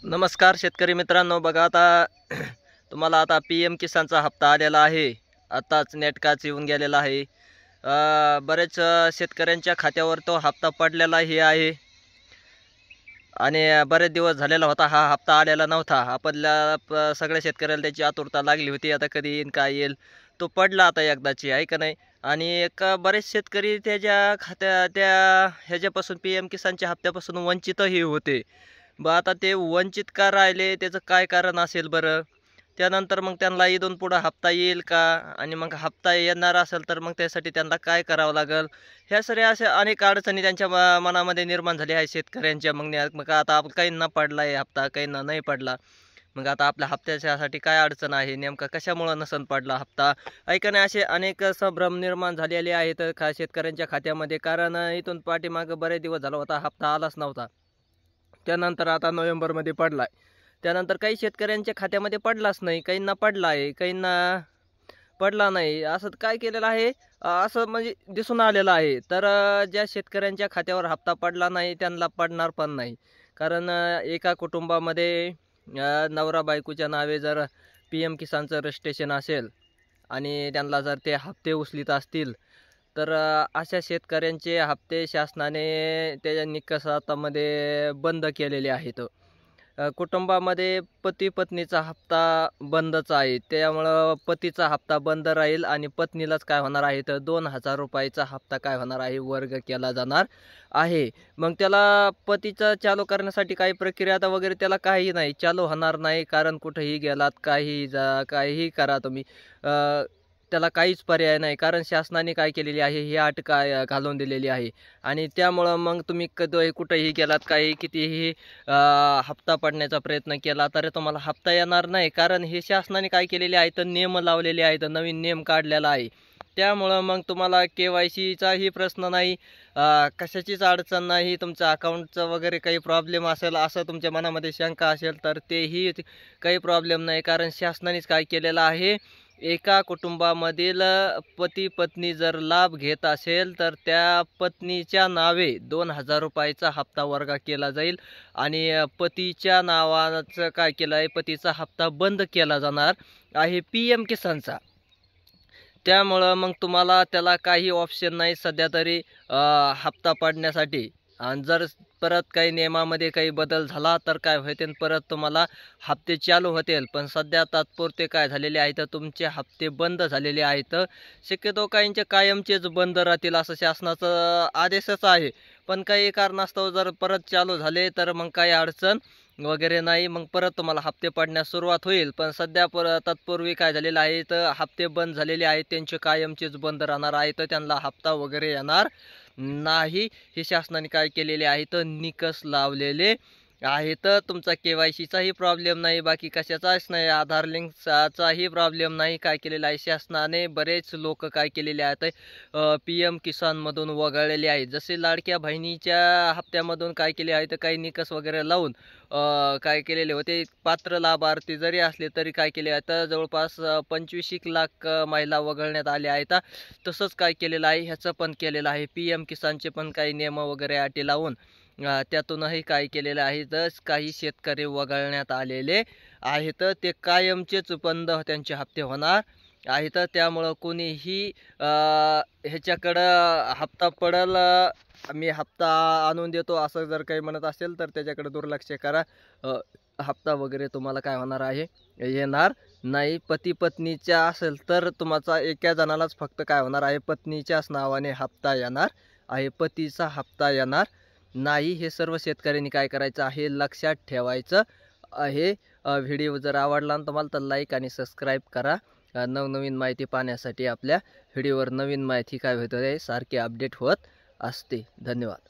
नमस्कार शेतकरी मित्रांनो, बघा आता तुम्हाला आता PM किसानचा हप्ता आलेला आहे. आताच नेटकाच येऊन गेलेला आहे. बरेच शेतकऱ्यांच्या खात्यावर तो हप्ता पडलेलाही आहे आणि बरेच दिवस झालेला होता. हा हप्ता आलेला नव्हता. आपल्या सगळ्या शेतकऱ्याला त्याची आतुरता लागली होती. आता कधी येईन, काय येईल. तो पडला आता एकदाची, आहे का नाही. आणि बरेच शेतकरी त्याच्या त्या ह्याच्यापासून PM किसानच्या हप्त्यापासून वंचितही होते. आता ते वंचित का राहिले, त्याचं काय कारण असेल बरं? त्यानंतर मग त्यांना इथून पुढं हप्ता येईल का? आणि मग हप्ता येणार असेल तर मग त्यासाठी त्यांना काय करावं लागेल? ह्या सगळ्या अशा अनेक अडचणी त्यांच्या मनामध्ये निर्माण झाल्या आहेत शेतकऱ्यांच्या. मग आता काहींना पडला आहे हप्ता, काहींना नाही पडला. मग आता आपल्या हप्त्याच्यासाठी काय अडचण आहे? नेमका कशामुळं नसन पडला हप्ता? ऐका नाही, असे अनेक संभ्रम निर्माण झालेले आहेत शेतकऱ्यांच्या खात्यामध्ये. कारण इथून पाठीमागं बरेच दिवस झाला होता, हप्ता आलाच नव्हता. त्यानंतर आता नोव्हेंबरमध्ये पडला आहे. त्यानंतर काही शेतकऱ्यांच्या खात्यामध्ये पडलाच नाही, काहींना पडला आहे, काहींना पडला नाही. असं काय केलेलं आहे, असं म्हणजे दिसून आलेलं आहे. तर ज्या शेतकऱ्यांच्या खात्यावर हप्ता पडला नाही त्यांना पडणार पण नाही. कारण एका कुटुंबामध्ये नवरा बायकोच्या नावे जर PM किसानचं रजिस्ट्रेशन असेल आणि त्यांना जर ते हप्ते उचलीत असतील, तर अशा शेतकऱ्यांचे हप्ते शासनाने त्याच्या निकषातामध्ये बंद केलेले आहेत. कुटुंबामध्ये पती-पत्नीचा हप्ता बंदच आहे. त्यामुळं पतीचा हप्ता बंद राहील आणि पत्नीलाच काय होणार आहे, तर ₹2000 हप्ता काय होणार आहे, वर्ग केला जाणार आहे. मग त्याला पतीचं चालू करण्यासाठी काही प्रक्रिया आता वगैरे त्याला काही नाही, चालू होणार नाही. कारण कुठेही गेलात, काहीही जा, काहीही करा तुम्ही, त्याला काहीच पर्याय नाही. कारण शासनाने काय केलेली आहे, ही अट काय घालून दिलेली आहे. आणि त्यामुळं मग तुम्ही कुठेही गेलात, काही कितीही हप्ता पडण्याचा प्रयत्न केला तर तुम्हाला हप्ता येणार नाही. कारण हे शासनाने काय केलेले आहे, तर नियम लावलेले आहेत, नवीन नियम काढलेला आहे. त्यामुळं मग तुम्हाला KYCचाही प्रश्न नाही, कशाचीच अडचण नाही. तुमचं अकाउंटचं वगैरे काही प्रॉब्लेम असेल, असं तुमच्या मनामध्ये शंका असेल, तर तेही काही प्रॉब्लेम नाही. कारण शासनानेच काय केलेलं आहे, एका कुटुंबामधील पती-पत्नी जर लाभ घेत असेल, तर त्या पत्नीच्या नावे ₹2000 हप्ता वर्ग केला जाईल आणि पतीच्या नावाचं काय केलं आहे, पतीचा हप्ता बंद केला जाणार आहे PM किसानचा. त्यामुळं मग तुम्हाला त्याला काही ऑप्शन नाही सध्या तरी हप्ता पडण्यासाठी. आणि जर परत काही नियमामध्ये काही बदल झाला तर काय होईल, परत तुम्हाला हप्ते चालू होतील. पण सध्या तात्पुरते काय झालेले आहेत, तुमचे हप्ते बंद झालेले आहेत. शक्यतो काहींचे कायमचेच बंद राहतील असं शासनाचं आदेशच आहे. पण काही कारणास्तव जर परत चालू झाले तर मग काही अडचण वगैरे नाही. मग परत तुम्हाला हप्ते पडण्यास सुरुवात होईल. पण सध्या तत्पूर्वी काय झालेलं आहे, तर हप्ते बंद झालेले आहेत, त्यांचे कायमचेच बंद राहणार आहेत. त्यांना हप्ता वगैरे येणार नाही. हे शासनाने काय केलेले आहे, तर निकष लावलेले आहे. तर तुमचा KYCचाही प्रॉब्लेम नाही, बाकी कशाचाच नाही, आधार लिंकचाही प्रॉब्लेम नाही. काय केलेलं आहे शासनाने, बरेच लोक काय केलेले आहेत, PM किसानमधून वगळलेले आहेत. जसे लाडक्या बहिणीच्या हप्त्यामधून काय केले आहे, तर काही निकष वगैरे लावून काय केलेले होते. पात्र लाभार्थी जरी असले तरी काय केले आहे, तर जवळपास 25 लाख महिला वगळण्यात आल्या आहेत. तसंच काय केलेलं आहे, ह्याचं पण केलेलं आहे. PM किसानचे पण काही नियम वगैरे अटी लावून त्यातूनही काय केलेलं आहे, तर काही शेतकरी वगळण्यात आलेले आहेत. ते कायमचेच बंद त्यांचे हप्ते होणार आहेत. त्यामुळं कोणीही ह्याच्याकडं हप्ता पडल, मी हप्ता आणून देतो असं जर काही म्हणत असेल, तर त्याच्याकडे दुर्लक्ष करा. हप्ता वगैरे तुम्हाला काय होणार आहे, येणार नाही. पती पत्नीच्या असेल तर तुमचा एका जणालाच फक्त काय होणार आहे, पत्नीच्याच नावाने हप्ता येणार आहे, पतीचा हप्ता येणार नाही. हे सर्व शेतकऱ्यांनी काय करायचं आहे, लक्षात ठेवायचं आहे. व्हिडिओ जर आवडला तुम्हाला तर लाईक आणि सबस्क्राईब करा. नवनवीन माहिती पाहण्यासाठी आपल्या व्हिडिओवर नवीन माहिती काय होत आहे सारखी अपडेट होत असते. धन्यवाद.